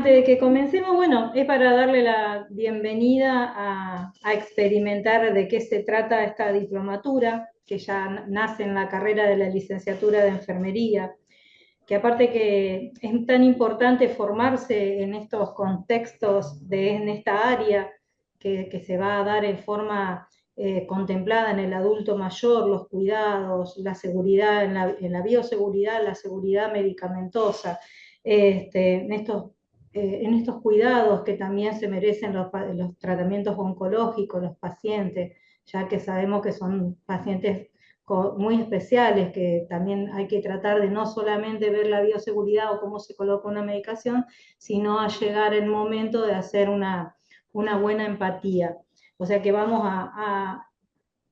antes de que comencemos, bueno, es para darle la bienvenida a experimentar de qué se trata esta diplomatura, que ya nace en la carrera de la licenciatura de enfermería, que aparte que es tan importante formarse en estos contextos, en esta área que se va a dar en forma contemplada en el adulto mayor, los cuidados, la seguridad, en la bioseguridad, la seguridad medicamentosa, en estos cuidados que también se merecen los tratamientos oncológicos, los pacientes, ya que sabemos que son pacientes muy especiales, que también hay que tratar de no solamente ver la bioseguridad o cómo se coloca una medicación, sino a llegar el momento de hacer una buena empatía. O sea que vamos a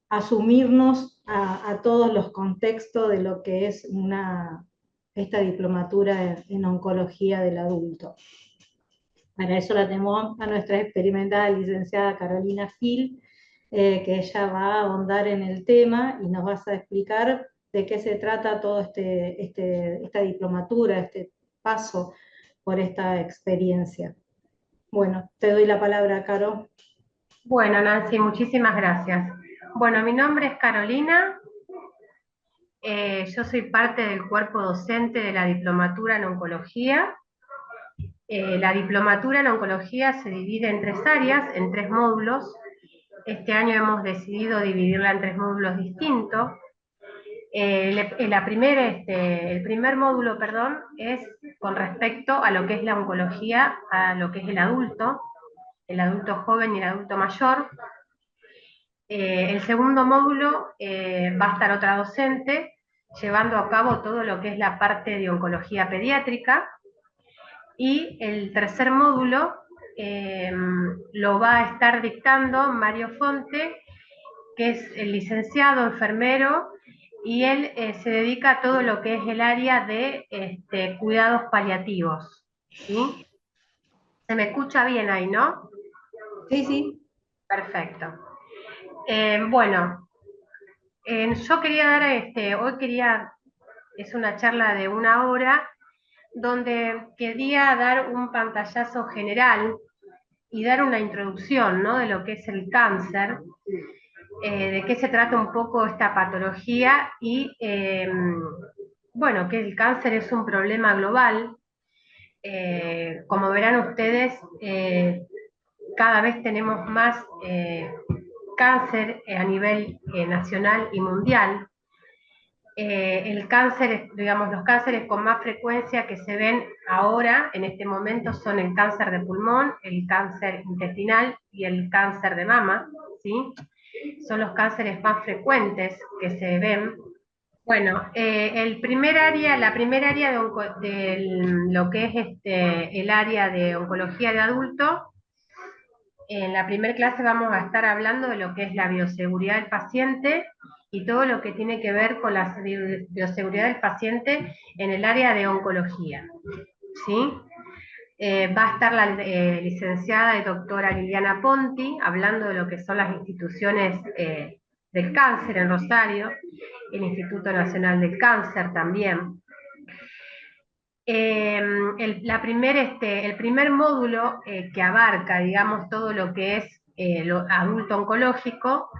asumirnos a todos los contextos de lo que es esta diplomatura en oncología del adulto. Para eso la tenemos a nuestra experimentada licenciada Carolina Gil, que ella va a ahondar en el tema y nos vas a explicar de qué se trata todo esta diplomatura, este paso por esta experiencia. Bueno, te doy la palabra, Caro. Bueno, Nancy, muchísimas gracias. Bueno, mi nombre es Carolina, yo soy parte del cuerpo docente de la diplomatura en oncología. La diplomatura en oncología se divide en tres áreas, en tres módulos. Este año hemos decidido dividirla en tres módulos distintos. El primer módulo, perdón, es con respecto a lo que es la oncología, a lo que es el adulto joven y el adulto mayor. El segundo módulo va a estar otra docente llevando a cabo todo lo que es la parte de oncología pediátrica, y el tercer módulo lo va a estar dictando Mario Fonte, que es el licenciado enfermero, y él se dedica a todo lo que es el área de cuidados paliativos. ¿Sí? ¿Se me escucha bien ahí, no? Sí, sí. Perfecto. Bueno, yo quería dar, es una charla de 1 hora, donde quería dar un pantallazo general y dar una introducción, ¿no?, de lo que es el cáncer, de qué se trata un poco esta patología y, bueno, que el cáncer es un problema global. Como verán ustedes, cada vez tenemos más cáncer a nivel nacional y mundial. El cáncer, digamos, los cánceres con más frecuencia que se ven ahora, en este momento, son el cáncer de pulmón, el cáncer intestinal y el cáncer de mama, ¿sí? Son los cánceres más frecuentes que se ven. Bueno, la primera área de lo que es el área de oncología de adulto. En la primera clase vamos a estar hablando de lo que es la bioseguridad del paciente y todo lo que tiene que ver con la bioseguridad del paciente en el área de oncología, ¿sí? Va a estar la licenciada y doctora Liliana Ponti hablando de lo que son las instituciones del cáncer en Rosario, el Instituto Nacional del Cáncer también. El primer módulo que abarca, digamos, todo lo que es lo adulto oncológico,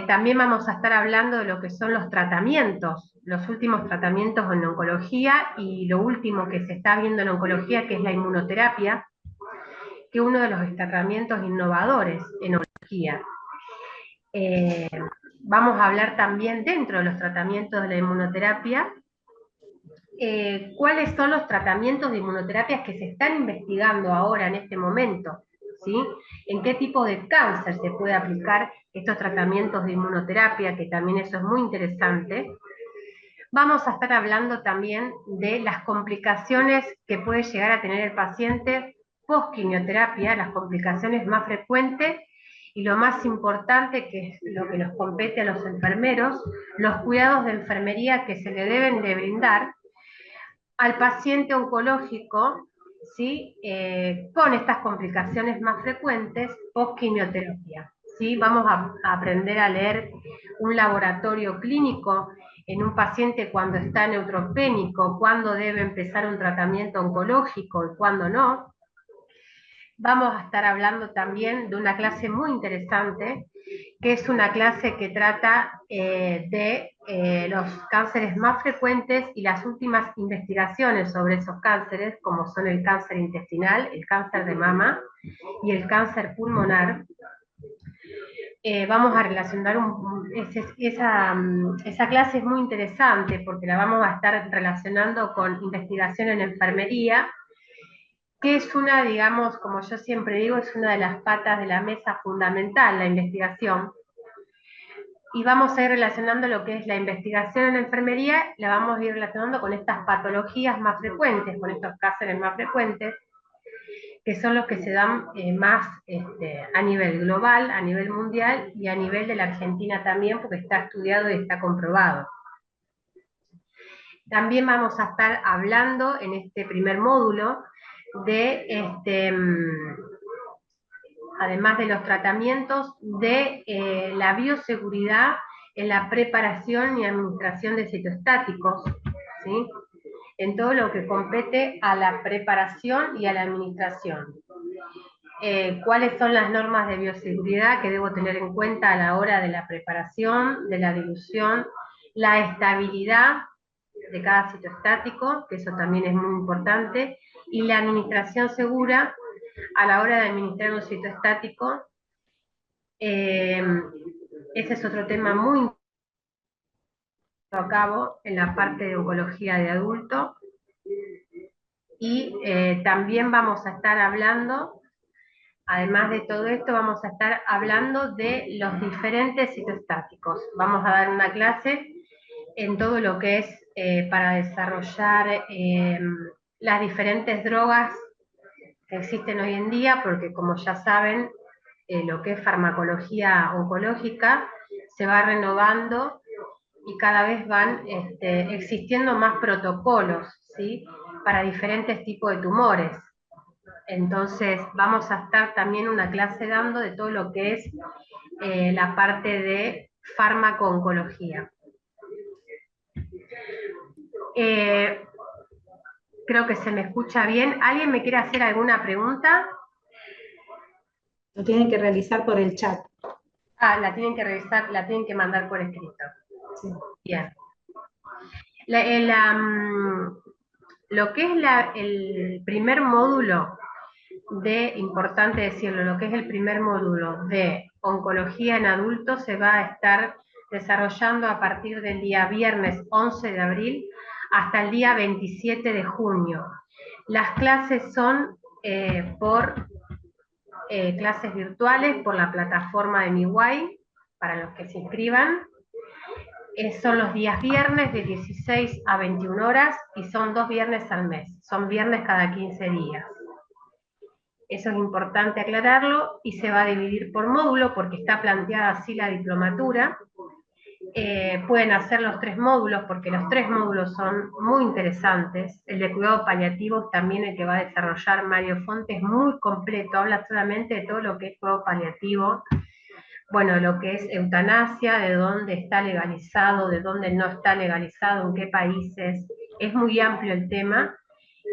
también vamos a estar hablando de lo que son los tratamientos, los últimos tratamientos en oncología y lo último que se está viendo en oncología, que es la inmunoterapia, que es uno de los tratamientos innovadores en oncología. Vamos a hablar también dentro de los tratamientos de la inmunoterapia, cuáles son los tratamientos de inmunoterapias que se están investigando ahora en este momento, ¿sí? En qué tipo de cáncer se puede aplicar estos tratamientos de inmunoterapia, que también eso es muy interesante. Vamos a estar hablando también de las complicaciones que puede llegar a tener el paciente post-quimioterapia, las complicaciones más frecuentes y lo más importante, que es lo que nos compete a los enfermeros, los cuidados de enfermería que se le deben de brindar al paciente oncológico, ¿sí? Con estas complicaciones más frecuentes post-quimioterapia. ¿Sí? Vamos a aprender a leer un laboratorio clínico en un paciente cuando está neutropénico, cuándo debe empezar un tratamiento oncológico y cuándo no. Vamos a estar hablando también de una clase muy interesante, que es una clase que trata de los cánceres más frecuentes y las últimas investigaciones sobre esos cánceres, como son el cáncer intestinal, el cáncer de mama y el cáncer pulmonar. Vamos a relacionar esa clase es muy interesante porque la vamos a estar relacionando con investigación en enfermería, que es una, digamos, como yo siempre digo, es una de las patas de la mesa fundamental, la investigación. Y vamos a ir relacionando lo que es la investigación en enfermería, la vamos a ir relacionando con estas patologías más frecuentes, con estos cánceres más frecuentes, que son los que se dan más a nivel global, a nivel mundial y a nivel de la Argentina también, porque está estudiado y está comprobado. También vamos a estar hablando en este primer módulo de, además de los tratamientos, de la bioseguridad en la preparación y administración de citoestáticos, ¿sí? En todo lo que compete a la preparación y a la administración. ¿Cuáles son las normas de bioseguridad que debo tener en cuenta a la hora de la preparación, de la dilución, la estabilidad de cada citoestático, que eso también es muy importante, y la administración segura a la hora de administrar un citoestático? Ese es otro tema muy importante a cabo en la parte de oncología de adulto. Y también vamos a estar hablando, además de todo esto, vamos a estar hablando de los diferentes citoestáticos. Vamos a dar una clase en todo lo que es para desarrollar las diferentes drogas que existen hoy en día, porque como ya saben, lo que es farmacología oncológica se va renovando y cada vez van existiendo más protocolos, ¿sí? Para diferentes tipos de tumores. Entonces vamos a estar también una clase dando de todo lo que es la parte de farmaco-oncología. Creo que se me escucha bien. ¿Alguien me quiere hacer alguna pregunta? Lo tienen que realizar por el chat. Ah, la tienen que revisar, la tienen que mandar por escrito. Sí. Bien. Lo que es el primer módulo importante decirlo, lo que es el primer módulo de oncología en adultos se va a estar desarrollando a partir del día viernes 11 de abril hasta el día 27 de junio. Las clases son por clases virtuales por la plataforma de MiWay, para los que se inscriban. Son los días viernes de 16 a 21 horas y son 2 viernes al mes. Son viernes cada 15 días. Eso es importante aclararlo y se va a dividir por módulo porque está planteada así la diplomatura. Pueden hacer los 3 módulos porque los 3 módulos son muy interesantes. El de cuidados paliativos también, el que va a desarrollar Mario Fonte, es muy completo, habla solamente de todo lo que es cuidado paliativo. Bueno, lo que es eutanasia, de dónde está legalizado, de dónde no está legalizado, en qué países. Es muy amplio el tema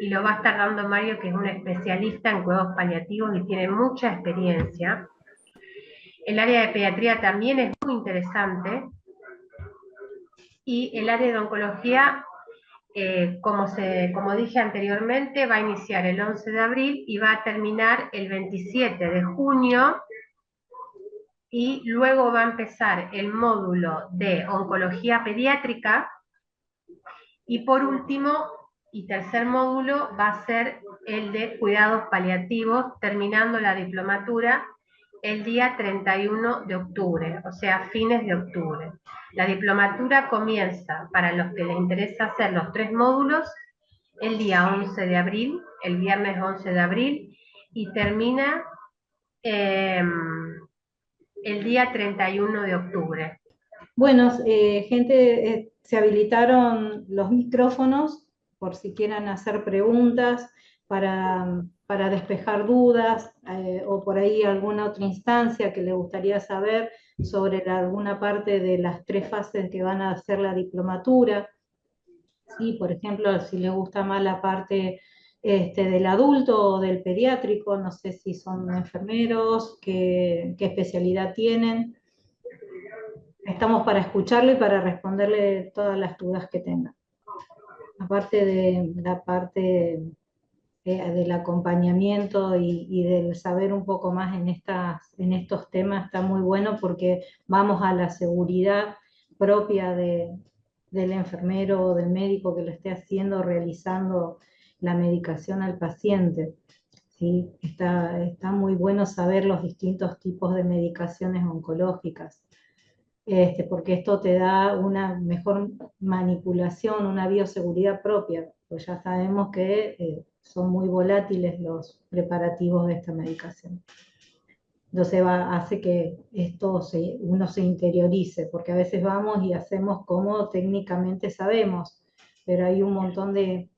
y lo va a estar dando Mario, que es un especialista en cuidados paliativos y tiene mucha experiencia. El área de pediatría también es muy interesante. Y el área de oncología, como dije anteriormente, va a iniciar el 11 de abril y va a terminar el 27 de junio, y luego va a empezar el módulo de oncología pediátrica, y por último, y tercer módulo, va a ser el de cuidados paliativos, terminando la diplomatura el día 31 de octubre, o sea, fines de octubre. La diplomatura comienza, para los que les interesa hacer los 3 módulos, el día 11 de abril, el viernes 11 de abril, y termina el día 31 de octubre. Bueno, gente, se habilitaron los micrófonos por si quieran hacer preguntas para para despejar dudas o por ahí alguna otra instancia que le gustaría saber sobre alguna parte de las 3 fases que van a hacer la diplomatura. Sí, por ejemplo, si le gusta más la parte del adulto o del pediátrico, no sé si son enfermeros, qué especialidad tienen. Estamos para escucharle y para responderle todas las dudas que tengan. Aparte de la parte del acompañamiento y del saber un poco más en estos temas, está muy bueno porque vamos a la seguridad propia del enfermero o del médico que lo esté haciendo, realizando la medicación al paciente. ¿Sí? Está muy bueno saber los distintos tipos de medicaciones oncológicas, porque esto te da una mejor manipulación, una bioseguridad propia, pues ya sabemos que son muy volátiles los preparativos de esta medicación. Entonces hace que uno se interiorice, porque a veces vamos y hacemos como técnicamente sabemos, pero hay un montón de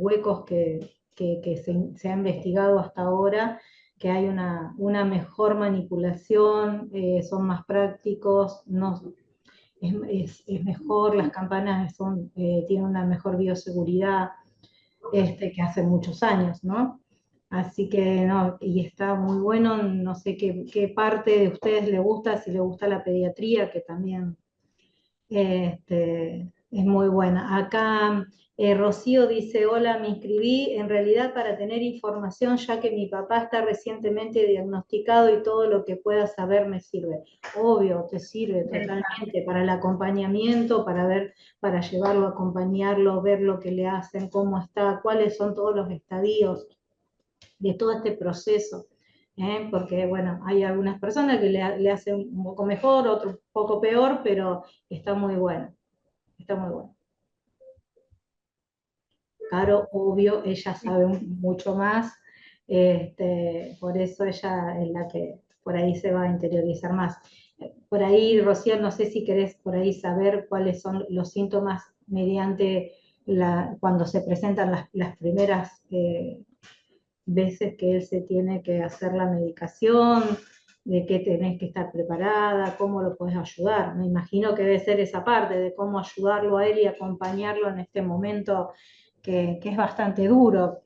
huecos que se ha investigado hasta ahora, que hay una mejor manipulación, son más prácticos, no, es mejor, las campanas tienen una mejor bioseguridad que hace muchos años, ¿no? Así que no, y está muy bueno, no sé qué parte de ustedes le gusta, si le gusta la pediatría, que también es muy buena. Acá Rocío dice, hola, me inscribí en realidad para tener información, ya que mi papá está recientemente diagnosticado y todo lo que pueda saber me sirve. Obvio, te sirve totalmente para el acompañamiento, para ver, para llevarlo, acompañarlo, ver lo que le hacen, cómo está, cuáles son todos los estadios de todo este proceso. Porque, bueno, hay algunas personas que le hacen un poco mejor, otros un poco peor, pero está muy bueno, está muy bueno. Caro, obvio, ella sabe mucho más, por eso ella es la que por ahí se va a interiorizar más. Por ahí, Rocío, no sé si querés por ahí saber cuáles son los síntomas mediante cuando se presentan las primeras veces que él se tiene que hacer la medicación, de qué tenés que estar preparada, cómo lo puedes ayudar. Me imagino que debe ser esa parte de cómo ayudarlo a él y acompañarlo en este momento que es bastante duro.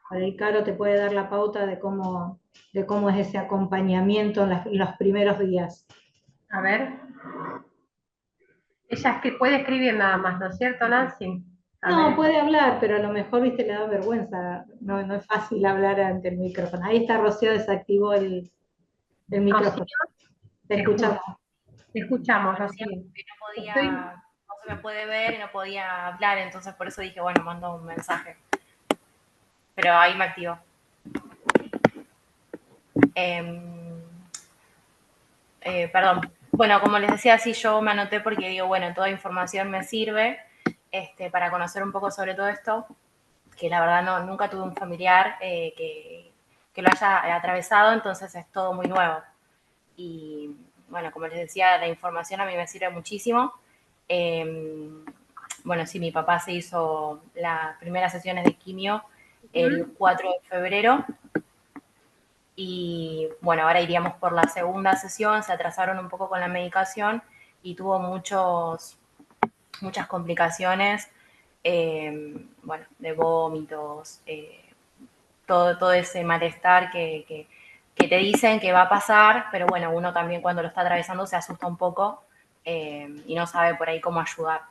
Por ahí Caro te puede dar la pauta de cómo es ese acompañamiento en los primeros días. A ver. Ella es que puede escribir nada más, ¿no es cierto, Nancy? No, puede hablar, pero a lo mejor, viste, le da vergüenza. No, no es fácil hablar ante el micrófono. Ahí está Rocío, desactivó el micrófono. Rocío, Te escuchamos. te escuchamos, Me decía Rocío. que no podía, no se me puede ver y no podía hablar, entonces por eso dije, bueno, mando un mensaje. Pero ahí me activó. Perdón. Bueno, como les decía, sí, yo me anoté porque digo, bueno, toda información me sirve para conocer un poco sobre todo esto, que la verdad nunca tuve un familiar que lo haya atravesado, entonces es todo muy nuevo. Y bueno, como les decía, la información a mí me sirve muchísimo. Bueno, sí, mi papá se hizo las primeras sesiones de quimio el 4 de febrero y bueno, ahora iríamos por la segunda sesión, se atrasaron un poco con la medicación y tuvo muchas complicaciones, bueno, de vómitos, todo ese malestar que te dicen que va a pasar, pero bueno, uno también cuando lo está atravesando se asusta un poco y no sabe por ahí cómo ayudar.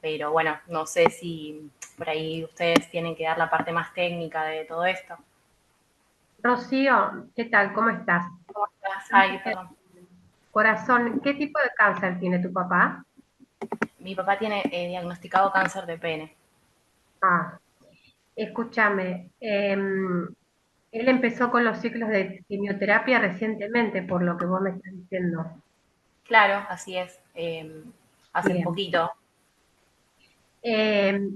Pero bueno, no sé si por ahí ustedes tienen que dar la parte más técnica de todo esto. Rocío, ¿qué tal? ¿Cómo estás? ¿Cómo estás? Ay, perdón. Corazón, ¿qué tipo de cáncer tiene tu papá? Mi papá tiene diagnosticado cáncer de pene. Ah, escúchame, él empezó con los ciclos de quimioterapia recientemente, por lo que vos me estás diciendo. Claro, así es. Hace Bien. poquito.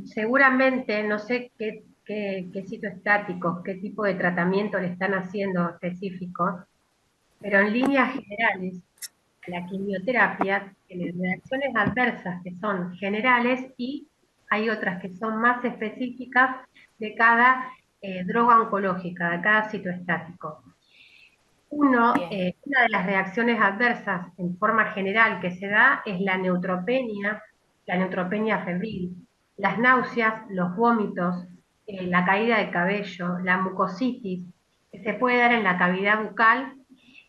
Seguramente, no sé qué citoestáticos, qué tipo de tratamiento le están haciendo específico, pero en líneas generales, la quimioterapia tiene reacciones adversas que son generales y hay otras que son más específicas de cada droga oncológica, de cada citoestático. Una de las reacciones adversas en forma general que se da es la neutropenia febril, las náuseas, los vómitos, la caída de cabello, la mucositis, que se puede dar en la cavidad bucal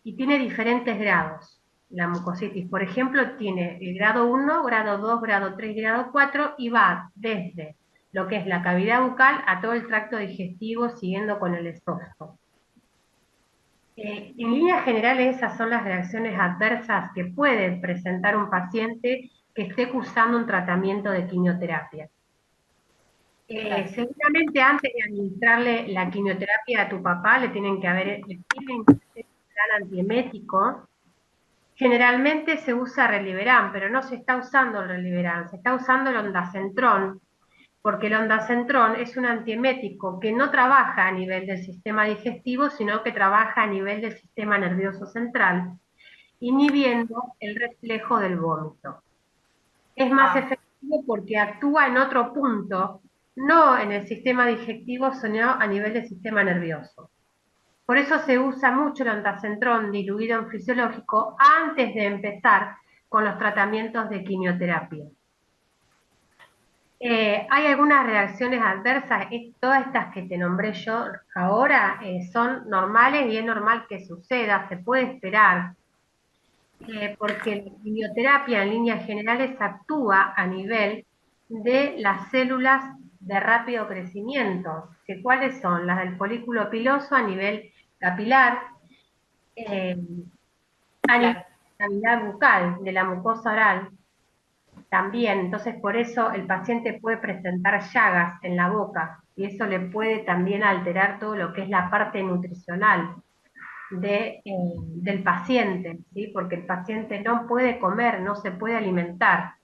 y tiene diferentes grados. La mucositis, por ejemplo, tiene el grado 1, grado 2, grado 3, grado 4 y va desde lo que es la cavidad bucal a todo el tracto digestivo siguiendo con el esófago. En líneas generales, esas son las reacciones adversas que puede presentar un paciente que esté cursando un tratamiento de quimioterapia. Seguramente antes de administrarle la quimioterapia a tu papá, le tienen que hacer un plan antiemético. Generalmente se usa Reliveran, pero no se está usando el Reliveran, se está usando el ondansetron, porque el ondansetron es un antiemético que no trabaja a nivel del sistema digestivo, sino que trabaja a nivel del sistema nervioso central, inhibiendo el reflejo del vómito. Es más efectivo porque actúa en otro punto, no en el sistema digestivo, sino a nivel del sistema nervioso. Por eso se usa mucho el ondansetron diluido en fisiológico antes de empezar con los tratamientos de quimioterapia. Hay algunas reacciones adversas, todas estas que te nombré yo ahora son normales y es normal que suceda, se puede esperar, porque la quimioterapia en líneas generales actúa a nivel de las células de rápido crecimiento, que cuáles son las del folículo piloso a nivel capilar, a nivel de la cavidad bucal, de la mucosa oral, también, entonces por eso el paciente puede presentar llagas en la boca y eso le puede también alterar todo lo que es la parte nutricional del paciente, ¿sí? Porque el paciente no puede comer, no se puede alimentar.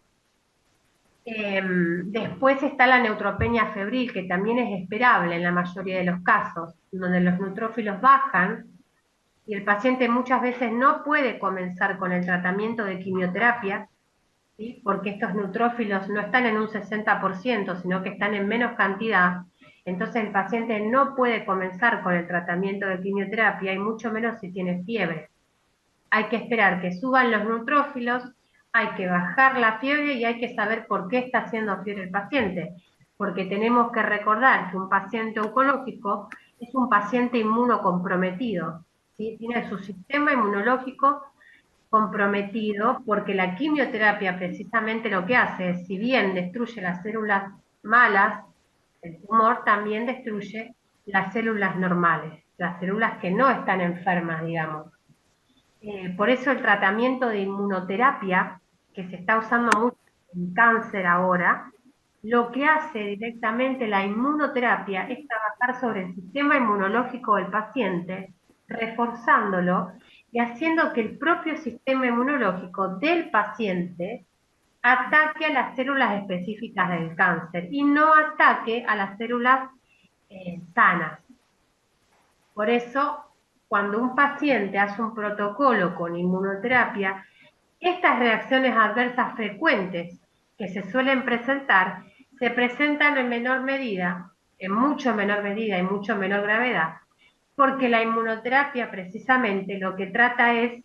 Después está la neutropenia febril, que también es esperable en la mayoría de los casos, donde los neutrófilos bajan y el paciente muchas veces no puede comenzar con el tratamiento de quimioterapia, ¿sí? Porque estos neutrófilos no están en un 60%, sino que están en menos cantidad. Entonces el paciente no puede comenzar con el tratamiento de quimioterapia y mucho menos si tiene fiebre. Hay que esperar que suban los neutrófilos, hay que bajar la fiebre y hay que saber por qué está haciendo fiebre el paciente. Porque tenemos que recordar que un paciente oncológico es un paciente inmunocomprometido, ¿sí? Tiene su sistema inmunológico comprometido porque la quimioterapia precisamente lo que hace es, si bien destruye las células malas, el tumor también destruye las células normales, las células que no están enfermas, digamos. Por eso el tratamiento de inmunoterapia, que se está usando mucho en cáncer ahora, lo que hace directamente la inmunoterapia es trabajar sobre el sistema inmunológico del paciente, reforzándolo y haciendo que el propio sistema inmunológico del paciente ataque a las células específicas del cáncer y no ataque a las células sanas. Por eso, cuando un paciente hace un protocolo con inmunoterapia, estas reacciones adversas frecuentes que se suelen presentar, se presentan en menor medida, en mucho menor medida y mucho menor gravedad, porque la inmunoterapia precisamente lo que trata es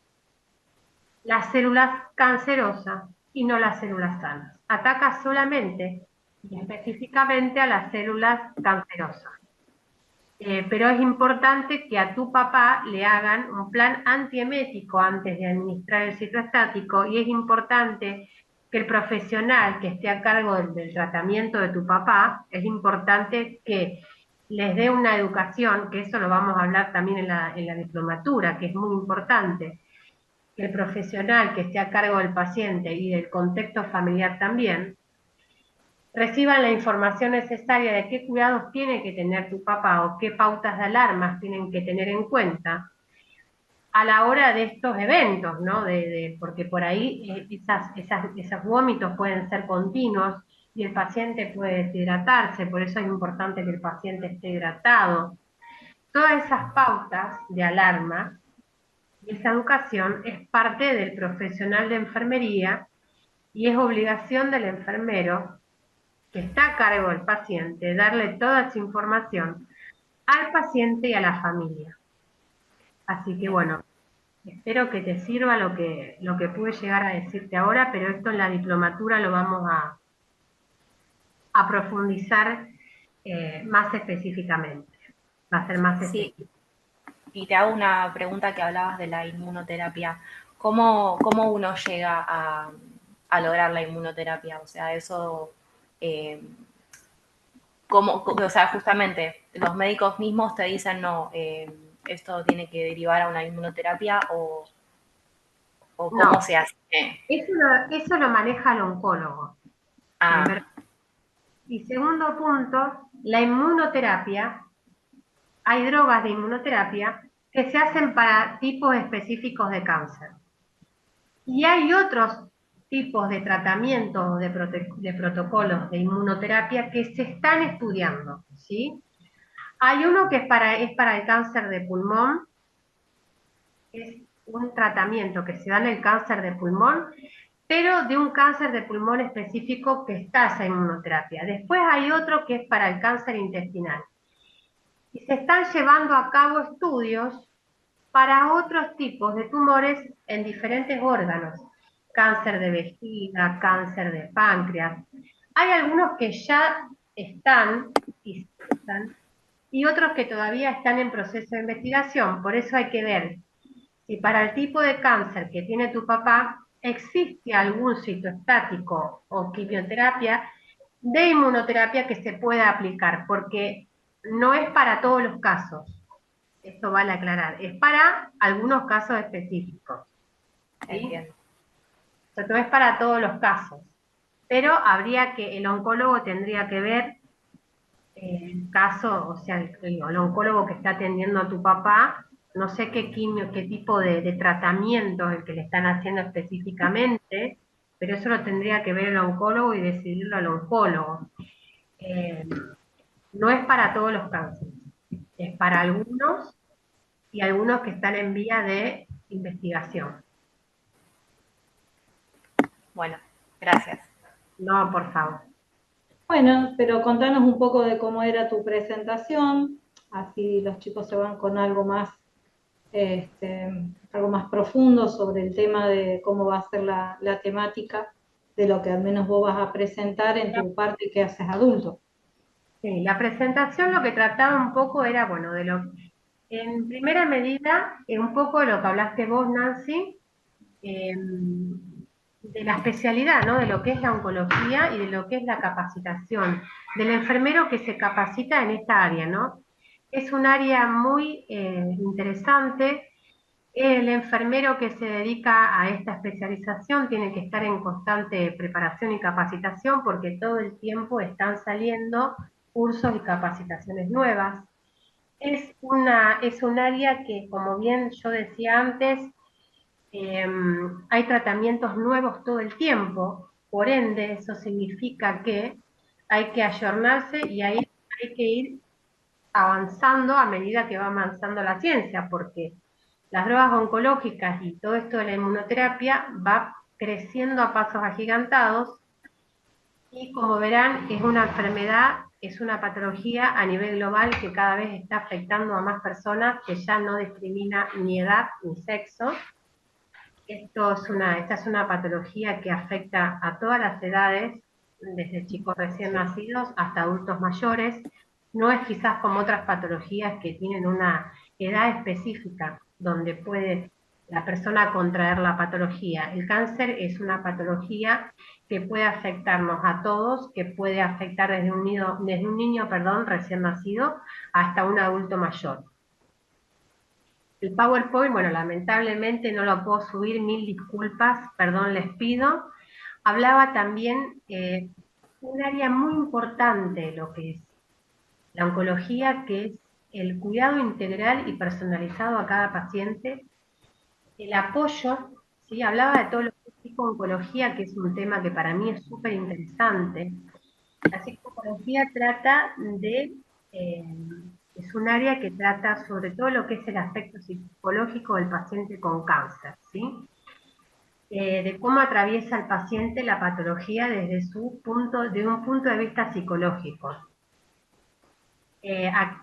las células cancerosas y no las células sanas. Ataca solamente y específicamente a las células cancerosas. Pero es importante que a tu papá le hagan un plan antiemético antes de administrar el citoestático y es importante que el profesional que esté a cargo del tratamiento de tu papá, es importante que les dé una educación, que eso lo vamos a hablar también en la diplomatura, que es muy importante, que el profesional que esté a cargo del paciente y del contexto familiar también, reciban la información necesaria de qué cuidados tiene que tener tu papá o qué pautas de alarmas tienen que tener en cuenta a la hora de estos eventos, ¿no? Porque por ahí esos vómitos pueden ser continuos y el paciente puede deshidratarse, por eso es importante que el paciente esté hidratado. Todas esas pautas de alarma y esa educación es parte del profesional de enfermería y es obligación del enfermero que está a cargo del paciente, darle toda esa información al paciente y a la familia. Así que bueno, espero que te sirva lo que pude llegar a decirte ahora, pero esto en la diplomatura lo vamos a profundizar más específicamente. Va a ser más Sí, específico. y te hago una pregunta que hablabas de la inmunoterapia. ¿Cómo uno llega a lograr la inmunoterapia? O sea, eso, eh, o sea, justamente los médicos mismos te dicen, no, esto tiene que derivar a una inmunoterapia o cómo No, se hace. eso lo maneja el oncólogo. Primero. Ah, Y segundo punto, la inmunoterapia, hay drogas de inmunoterapia que se hacen para tipos específicos de cáncer. Y hay otros tipos de tratamientos, de protocolos de inmunoterapia que se están estudiando, ¿sí? Hay uno que es para el cáncer de pulmón, es un tratamiento que se da en el cáncer de pulmón, pero de un cáncer de pulmón específico que está esa inmunoterapia. Después hay otro que es para el cáncer intestinal. Y se están llevando a cabo estudios para otros tipos de tumores en diferentes órganos. Cáncer de vejiga, cáncer de páncreas. Hay algunos que ya están y, y otros que todavía están en proceso de investigación. Por eso hay que ver si para el tipo de cáncer que tiene tu papá existe algún citoestático o quimioterapia de inmunoterapia que se pueda aplicar, porque no es para todos los casos. Esto vale aclarar, es para algunos casos específicos, ¿sí? entiendo. O sea, no es para todos los casos, pero el oncólogo tendría que ver el caso, o sea, el oncólogo que está atendiendo a tu papá, no sé qué quimio, qué tipo de tratamiento es el que le están haciendo específicamente, pero eso lo tendría que ver el oncólogo y decidirlo al oncólogo. Eh, no es para todos los cánceres, es para algunos y algunos que están en vía de investigación. Bueno, gracias. No, por favor. Bueno, pero contanos un poco de cómo era tu presentación, así los chicos se van con este, algo más profundo sobre el tema de cómo va a ser la temática de lo que al menos vos vas a presentar en tu parte que haces adulto. Sí, la presentación lo que trataba un poco era, bueno, en primera medida, un poco de lo que hablaste vos, Nancy, eh, de la especialidad, ¿no? De lo que es la oncología y de lo que es la capacitación, del enfermero que se capacita en esta área, ¿no? Es un área muy interesante. El enfermero que se dedica a esta especialización tiene que estar en constante preparación y capacitación porque todo el tiempo están saliendo cursos y capacitaciones nuevas. Es un área que, como bien yo decía antes, hay tratamientos nuevos todo el tiempo, por ende eso significa que hay que ayornarse y hay que ir avanzando a medida que va avanzando la ciencia, porque las drogas oncológicas y todo esto de la inmunoterapia va creciendo a pasos agigantados y como verán es una enfermedad, es una patología a nivel global que cada vez está afectando a más personas, que ya no discrimina ni edad ni sexo. Esta es una patología que afecta a todas las edades, desde chicos recién nacidos hasta adultos mayores. No es quizás como otras patologías que tienen una edad específica donde puede la persona contraer la patología. El cáncer es una patología que puede afectarnos a todos, que puede afectar desde un niño, perdón, recién nacido hasta un adulto mayor. El PowerPoint, bueno, lamentablemente no lo puedo subir, mil disculpas, perdón, les pido. Hablaba también un área muy importante, lo que es la oncología, que es el cuidado integral y personalizado a cada paciente, el apoyo, ¿sí? Hablaba de todo lo que es psico-oncología, que es un tema que para mí es súper interesante. La psicología trata eh, es un área que trata sobre todo lo que es el aspecto psicológico del paciente con cáncer, ¿sí? de cómo atraviesa el paciente la patología desde de un punto de vista psicológico.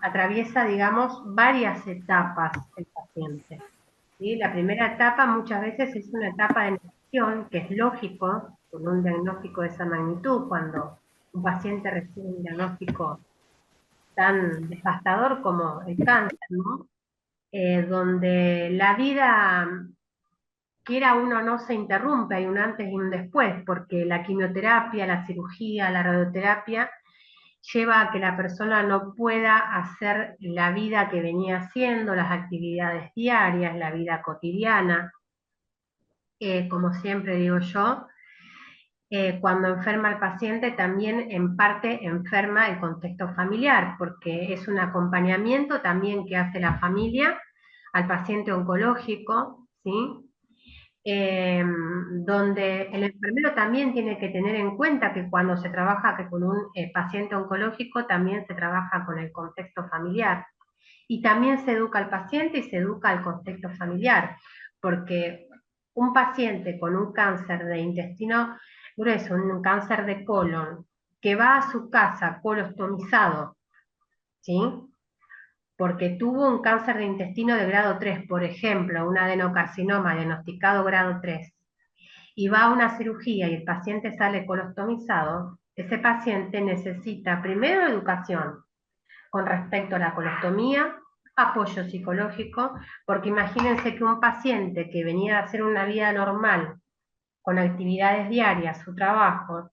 Atraviesa, digamos, varias etapas el paciente, ¿sí? La primera etapa muchas veces es una etapa de negación, que es lógico, con un diagnóstico de esa magnitud, cuando un paciente recibe un diagnóstico tan devastador como el cáncer, ¿no? Donde la vida, quiera uno o no, se interrumpe, hay un antes y un después, porque la quimioterapia, la cirugía, la radioterapia lleva a que la persona no pueda hacer la vida que venía haciendo, las actividades diarias, la vida cotidiana. Como siempre digo yo, cuando enferma el paciente también en parte enferma el contexto familiar, porque es un acompañamiento también que hace la familia al paciente oncológico, ¿sí? Donde el enfermero también tiene que tener en cuenta que cuando se trabaja con un paciente oncológico también se trabaja con el contexto familiar. Y también se educa al paciente y se educa al contexto familiar, porque un paciente con un cáncer de intestino grueso, un cáncer de colon, que va a su casa colostomizado, ¿sí? Porque tuvo un cáncer de intestino de grado 3, por ejemplo, un adenocarcinoma diagnosticado grado 3, y va a una cirugía y el paciente sale colostomizado, ese paciente necesita primero educación con respecto a la colostomía, apoyo psicológico, porque imagínense que un paciente que venía a hacer una vida normal, con actividades diarias, su trabajo,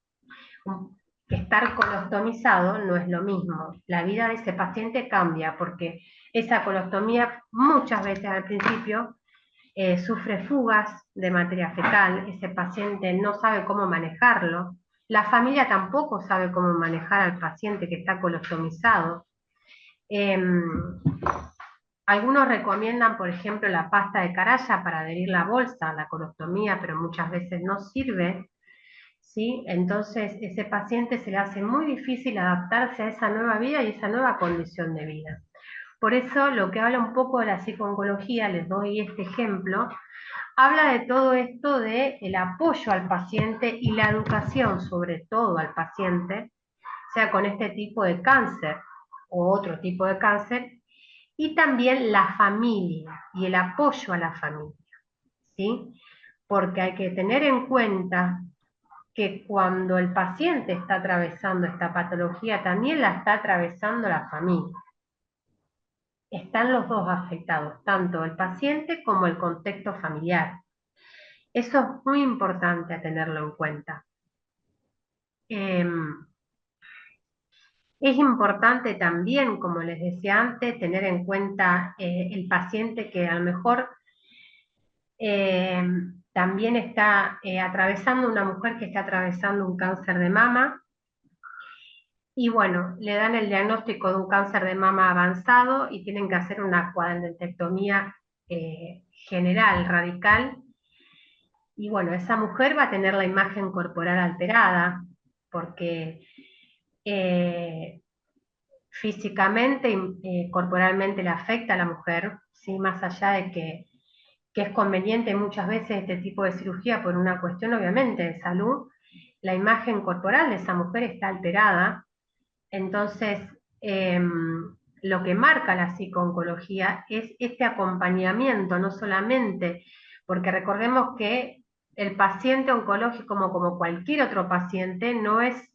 que estar colostomizado no es lo mismo. La vida de ese paciente cambia porque esa colostomía muchas veces al principio sufre fugas de materia fecal, ese paciente no sabe cómo manejarlo, la familia tampoco sabe cómo manejar al paciente que está colostomizado. Algunos recomiendan, por ejemplo, la pasta de caraya para adherir la bolsa a la colostomía, pero muchas veces no sirve, ¿sí? Entonces, ese paciente se le hace muy difícil adaptarse a esa nueva vida y esa nueva condición de vida. Por eso, lo que habla un poco de la psicooncología, les doy este ejemplo, habla de todo esto de el apoyo al paciente y la educación, sobre todo al paciente, sea con este tipo de cáncer o otro tipo de cáncer, y también la familia y el apoyo a la familia, ¿sí? Porque hay que tener en cuenta que cuando el paciente está atravesando esta patología, también la está atravesando la familia. Están los dos afectados, tanto el paciente como el contexto familiar. Eso es muy importante a tenerlo en cuenta. Es importante también, como les decía antes, tener en cuenta el paciente que a lo mejor también está atravesando, una mujer que está atravesando un cáncer de mama, y bueno, le dan el diagnóstico de un cáncer de mama avanzado y tienen que hacer una cuadranectomía general, radical, y bueno, esa mujer va a tener la imagen corporal alterada, porque físicamente y corporalmente le afecta a la mujer, ¿sí? Más allá de que es conveniente muchas veces este tipo de cirugía por una cuestión obviamente de salud, la imagen corporal de esa mujer está alterada. Entonces, lo que marca la psicooncología es este acompañamiento, no solamente, porque recordemos que el paciente oncológico, como cualquier otro paciente, no es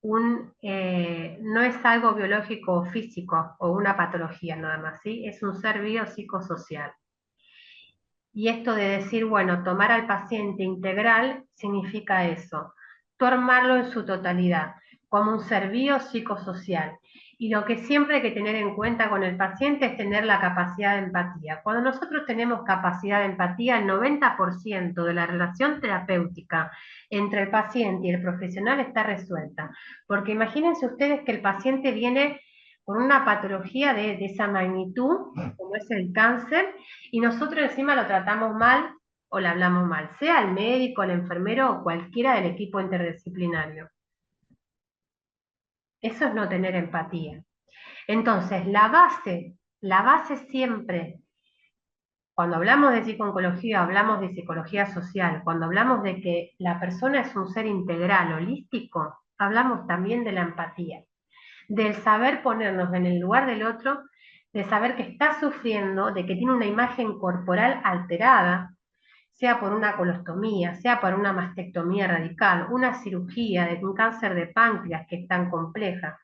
no es algo biológico o físico o una patología nada más, ¿sí? Es un ser biopsicosocial. Y esto de decir, bueno, tomar al paciente integral significa eso, tomarlo en su totalidad, como un ser biopsicosocial. Y lo que siempre hay que tener en cuenta con el paciente es tener la capacidad de empatía. Cuando nosotros tenemos capacidad de empatía, el 90% de la relación terapéutica entre el paciente y el profesional está resuelta. Porque imagínense ustedes que el paciente viene con una patología de esa magnitud, como es el cáncer, y nosotros encima lo tratamos mal o le hablamos mal, sea el médico, el enfermero o cualquiera del equipo interdisciplinario. Eso es no tener empatía. Entonces, la base siempre Cuando hablamos de psicooncología, hablamos de psicología social. Cuando hablamos de que la persona es un ser integral, holístico, hablamos también de la empatía, del saber ponernos en el lugar del otro, de saber que está sufriendo, de que tiene una imagen corporal alterada, sea por una colostomía, sea por una mastectomía radical, una cirugía de un cáncer de páncreas que es tan compleja.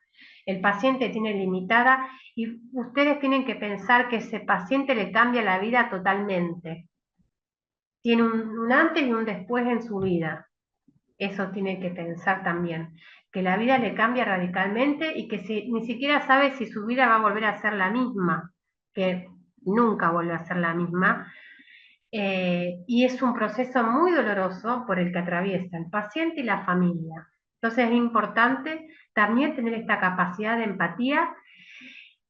El paciente tiene limitada y ustedes tienen que pensar que ese paciente le cambia la vida totalmente. Tiene un antes y un después en su vida. Eso tiene que pensar también, que la vida le cambia radicalmente y que ni siquiera sabe si su vida va a volver a ser la misma, que nunca vuelve a ser la misma, y es un proceso muy doloroso por el que atraviesa el paciente y la familia. Entonces es importante también tener esta capacidad de empatía.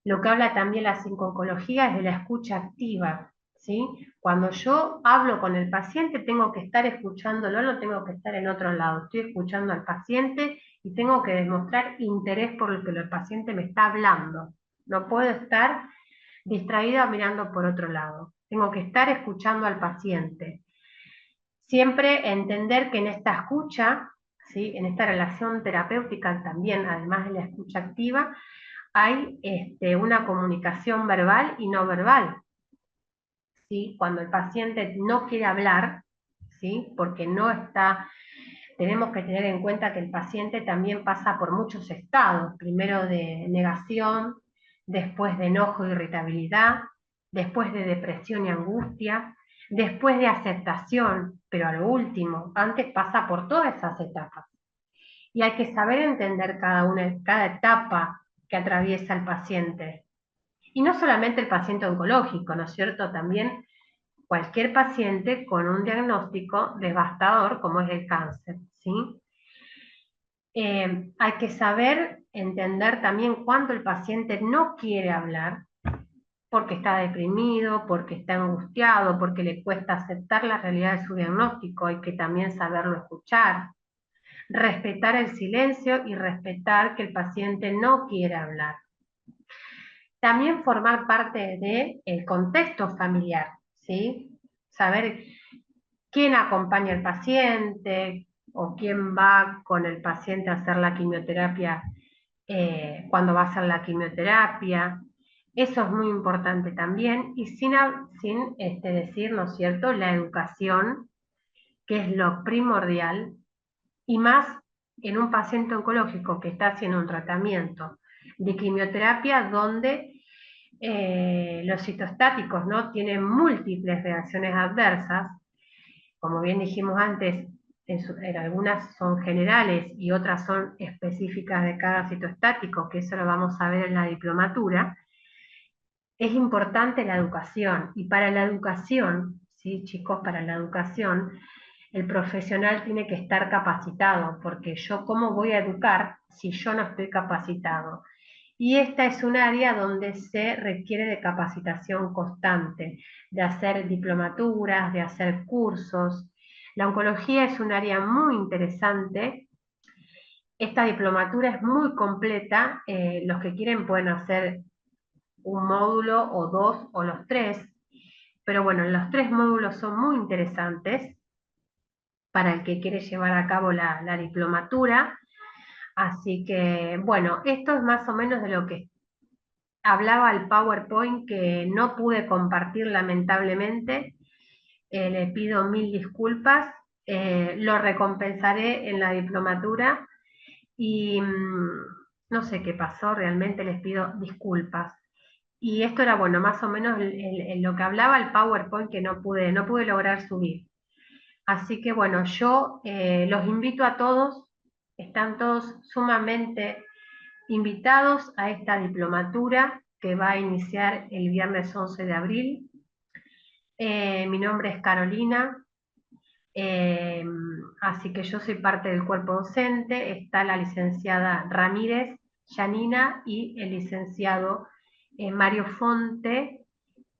Lo que habla también la psicooncología es de la escucha activa, ¿sí? Cuando yo hablo con el paciente tengo que estar escuchándolo, no tengo que estar en otro lado, estoy escuchando al paciente y tengo que demostrar interés por lo que el paciente me está hablando. No puedo estar distraída mirando por otro lado. Tengo que estar escuchando al paciente. Siempre entender que en esta escucha, ¿sí? En esta relación terapéutica también, además de la escucha activa, hay una comunicación verbal y no verbal, ¿sí? Cuando el paciente no quiere hablar, ¿sí? Porque no está, tenemos que tener en cuenta que el paciente también pasa por muchos estados, primero de negación, después de enojo e irritabilidad, después de depresión y angustia, después de aceptación, pero a lo último, antes pasa por todas esas etapas. Y hay que saber entender cada etapa que atraviesa el paciente. Y no solamente el paciente oncológico, ¿no es cierto? También cualquier paciente con un diagnóstico devastador como es el cáncer, ¿sí? Hay que saber entender también cuando el paciente no quiere hablar, porque está deprimido, porque está angustiado, porque le cuesta aceptar la realidad de su diagnóstico, hay que también saberlo escuchar, respetar el silencio y respetar que el paciente no quiere hablar. También formar parte del contexto familiar, ¿sí? Saber quién acompaña al paciente o quién va con el paciente a hacer la quimioterapia cuando va a hacer la quimioterapia. Eso es muy importante también, y sin decir, ¿no es cierto?, la educación, que es lo primordial, y más en un paciente oncológico que está haciendo un tratamiento de quimioterapia donde los citostáticos, ¿no?, tienen múltiples reacciones adversas. Como bien dijimos antes, en algunas son generales y otras son específicas de cada citostático, que eso lo vamos a ver en la diplomatura. Es importante la educación, y para la educación, ¿sí, chicos? Para la educación, el profesional tiene que estar capacitado, porque yo ¿cómo voy a educar si yo no estoy capacitado? Y esta es un área donde se requiere de capacitación constante, de hacer diplomaturas, de hacer cursos. La oncología es un área muy interesante. Esta diplomatura es muy completa. Los que quieren pueden hacer un módulo o dos o los tres. Pero bueno, los tres módulos son muy interesantes para el que quiere llevar a cabo la diplomatura. Así que, bueno, esto es más o menos de lo que hablaba el PowerPoint, que no pude compartir lamentablemente. Le pido mil disculpas. Lo recompensaré en la diplomatura y no sé qué pasó, realmente les pido disculpas. Y esto era, bueno, más o menos lo que hablaba el PowerPoint, que no pude lograr subir. Así que bueno, yo los invito a todos, están todos sumamente invitados a esta diplomatura que va a iniciar el viernes 11 de abril. Mi nombre es Carolina, así que yo soy parte del cuerpo docente. Está la licenciada Ramírez, Yanina, y el licenciado Mario Fonte,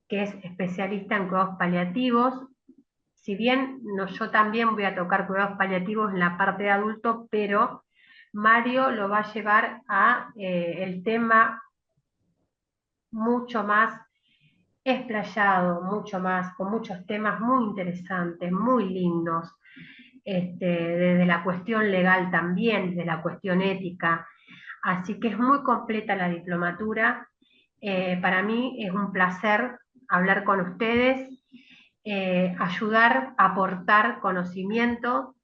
que es especialista en cuidados paliativos. Si bien yo también voy a tocar cuidados paliativos en la parte de adulto, pero Mario lo va a llevar a el tema mucho más explayado mucho más, con muchos temas muy interesantes, muy lindos, desde la cuestión legal también, desde la cuestión ética. Así que es muy completa la diplomatura. Para mí es un placer hablar con ustedes, ayudar, aportar conocimiento.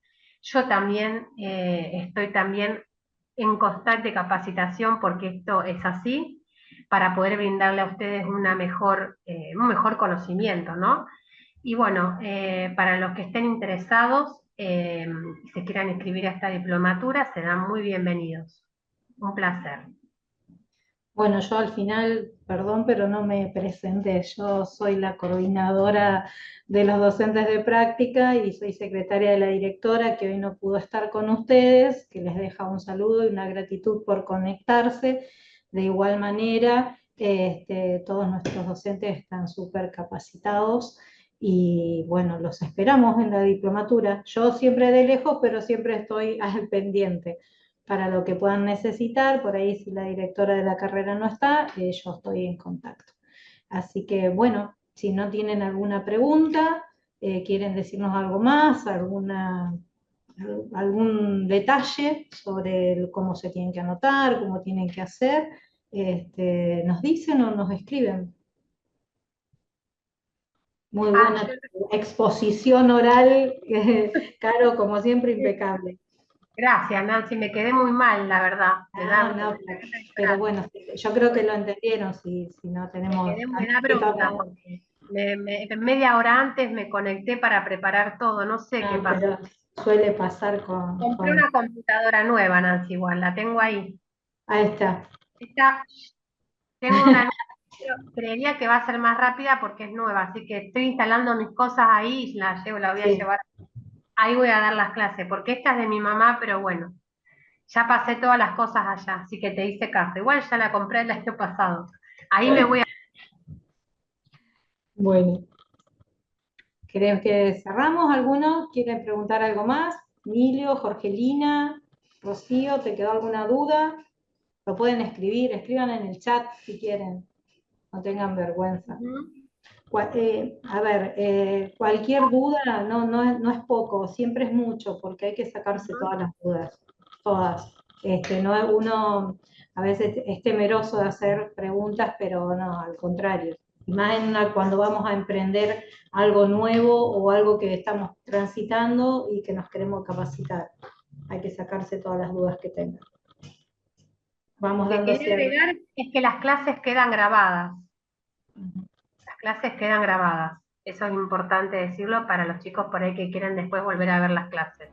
Yo también estoy también en constante capacitación porque esto es así, para poder brindarle a ustedes un mejor conocimiento, ¿no? Y bueno, para los que estén interesados y se quieran inscribir a esta diplomatura, serán muy bienvenidos. Un placer. Bueno, yo al final, perdón, pero no me presenté. Yo soy la coordinadora de los docentes de práctica y soy secretaria de la directora que hoy no pudo estar con ustedes, que les deja un saludo y una gratitud por conectarse. De igual manera, todos nuestros docentes están súper capacitados y bueno, los esperamos en la diplomatura. Yo siempre de lejos, pero siempre estoy al pendiente para lo que puedan necesitar. Por ahí, si la directora de la carrera no está, yo estoy en contacto. Así que bueno, si no tienen alguna pregunta, quieren decirnos algo más, algún detalle sobre cómo se tienen que anotar, cómo tienen que hacer, nos dicen o nos escriben. Muy Ah, buena exposición oral, Caro, como siempre, impecable. gracias, Nancy, me quedé muy mal, la verdad. No, pero bueno, yo creo que lo entendieron, si no Me tenemos... quedé muy bruta porque media hora antes me conecté para preparar todo, no sé qué No, pasó. pero suele pasar con, Compré una computadora nueva, Nancy, igual, la tengo ahí. Ahí está. Esta, tengo una, creería que va a ser más rápida porque es nueva, así que estoy instalando mis cosas ahí y la voy a Sí. llevar. Ahí voy a dar las clases, porque esta es de mi mamá, pero bueno, ya pasé todas las cosas allá, así que te hice caso. Igual ya la compré el año pasado. Ahí me voy a... Bueno, ¿creen que cerramos? ¿Alguno? ¿Quieren preguntar algo más? Emilio, Jorgelina, Rocío, ¿te quedó alguna duda? Lo pueden escribir, escriban en el chat si quieren, no tengan vergüenza. A ver, cualquier duda no es poco, siempre es mucho, porque hay que sacarse todas las dudas, todas. Uno a veces es temeroso de hacer preguntas, pero no, al contrario. Y más cuando vamos a emprender algo nuevo o algo que estamos transitando y que nos queremos capacitar. Hay que sacarse todas las dudas que tengan. Vamos Lo que dando quería cierre. agregar es que las clases quedan grabadas. Las clases quedan grabadas. Eso es importante decirlo para los chicos por ahí que quieren después volver a ver las clases.